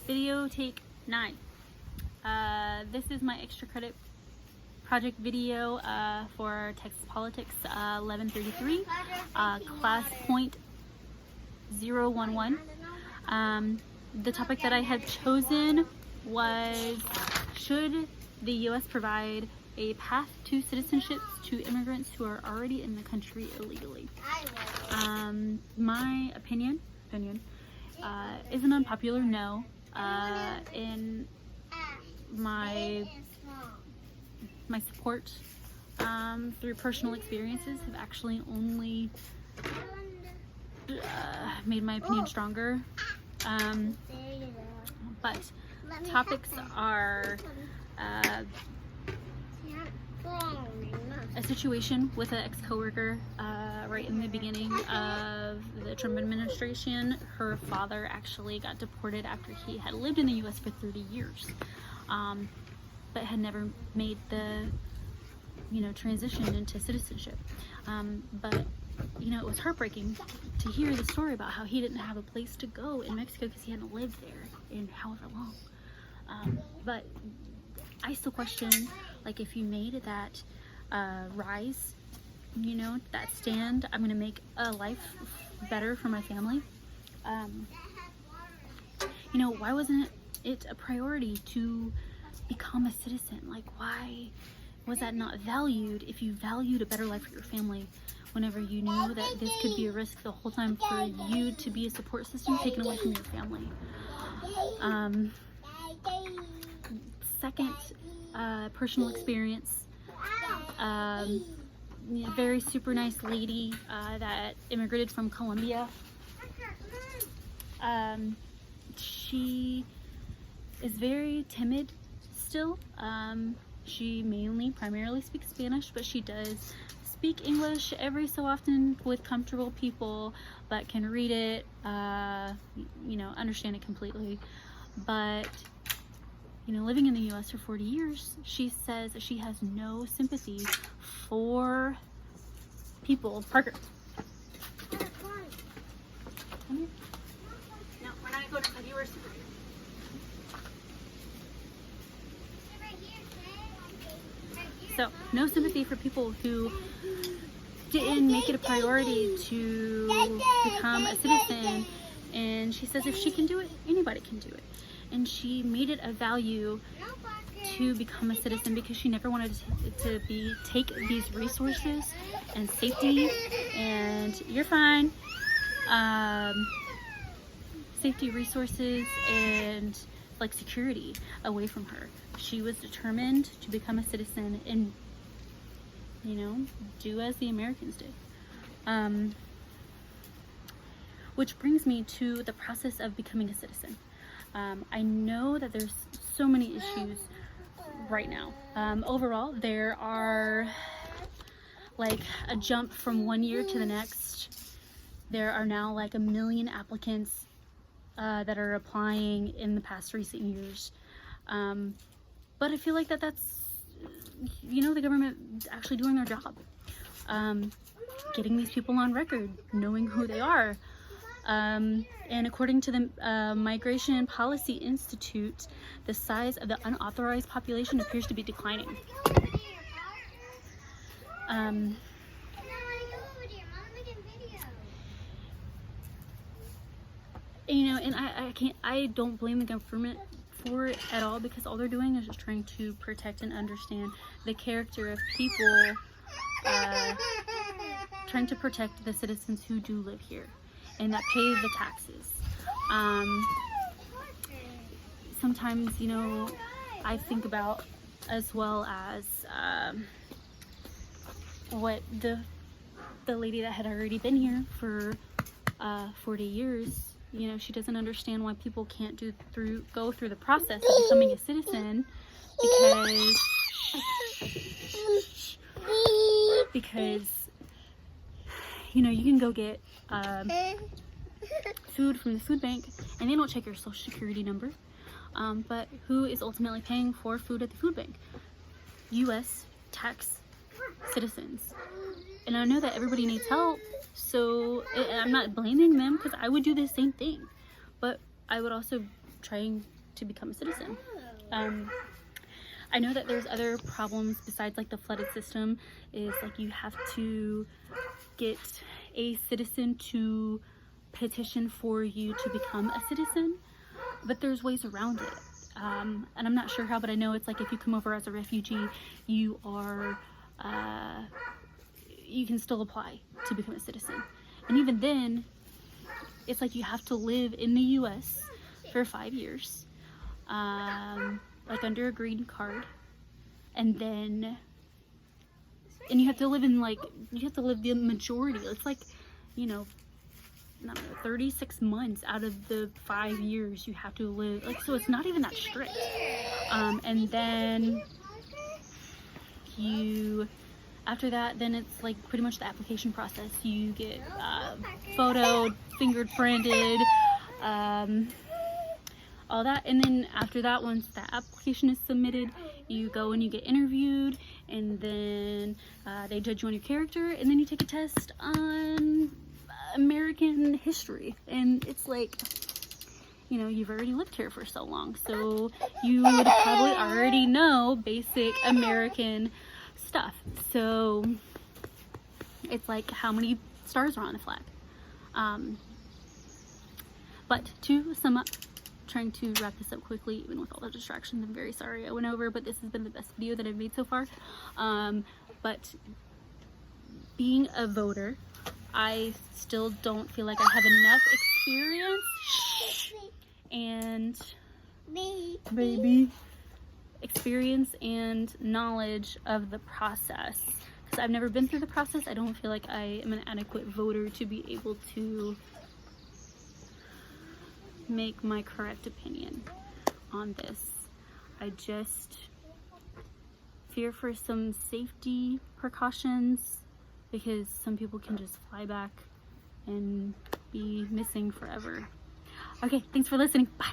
Video take 9. This is my extra credit project video for Texas Politics 1133, class point 011. The topic that I had chosen was, should the U.S. provide a path to citizenship to immigrants who are already in the country illegally? My opinion is an unpopular no. In my support through personal experiences have actually only made my opinion stronger. But topics are a situation with an ex-coworker right in the beginning of the Trump administration. Her father actually got deported after he had lived in the U.S. for 30 years, but had never made the transition into citizenship. But it was heartbreaking to hear the story about how he didn't have a place to go in Mexico because he hadn't lived there in however long. But I still question, like, if you made that rise, that stand, I'm gonna make a life better for my family. Why wasn't it a priority to become a citizen? Like, why was that not valued if you valued a better life for your family, whenever you knew that this could be a risk the whole time for you to be a support system taken away from your family? Second, personal experience. Very super nice lady that immigrated from Colombia. She is very timid still. She primarily speaks Spanish, but she does speak English every so often with comfortable people, but can read it, understand it completely. But living in the U.S. for 40 years, she says that she has no sympathy for people. Parker. Come here. No, we're not going to go to you. Are super here. So, no sympathy for people who didn't make it a priority to become a citizen. And she says if she can do it, anybody can do it. And she made it a value to become a citizen because she never wanted to take these resources and safety, and you're fine, safety resources and like security away from her. She was determined to become a citizen and do as the Americans did. Which brings me to the process of becoming a citizen. I know that there's so many issues right now. Overall, there are like a jump from one year to the next. There are now like 1 million applicants that are applying in the past recent years. But I feel like that's, the government actually doing their job. Getting these people on record, knowing who they are. And according to the Migration Policy Institute, the size of the unauthorized population appears to be declining. And I don't blame the government for it at all, because all they're doing is just trying to protect and understand the character of people, trying to protect the citizens who do live here and that pay the taxes. Sometimes, I think about, as well as what the lady that had already been here for 40 years, she doesn't understand why people can't go through the process of becoming a citizen, because you can go get food from the food bank and they don't check your social security number, but who is ultimately paying for food at the food bank? U.S. tax citizens. And I know that everybody needs help, so I'm not blaming them, because I would do the same thing, but I would also try and to become a citizen. I know that there's other problems besides like the flooded system, is like you have to get a citizen to petition for you to become a citizen, but there's ways around it. And I'm not sure how, but I know it's like if you come over as a refugee, you are, you can still apply to become a citizen. And even then, it's like you have to live in the US for 5 years, like under a green card, and then, and you have to live in like, you have to live the majority. It's like, you know, I don't know, 36 months out of the 5 years you have to live, like, so it's not even that strict. And then you, after that, then it's like pretty much the application process. You get photoed, fingerprinted, all that, and then after that, once that application is submitted, you go and you get interviewed, and then they judge you on your character, and then you take a test on American history. And it's like, you know, you've already lived here for so long, so you would probably already know basic American stuff. So it's like, how many stars are on the flag? But to sum up, trying to wrap this up quickly, even with all the distractions, I'm very sorry I went over, but this has been the best video that I've made so far. But being a voter, I still don't feel like I have enough experience and knowledge of the process, because I've never been through the process. I don't feel like I am an adequate voter to be able to make my correct opinion on this. I just fear for some safety precautions, because some people can just fly back and be missing forever. Okay, thanks for listening. Bye.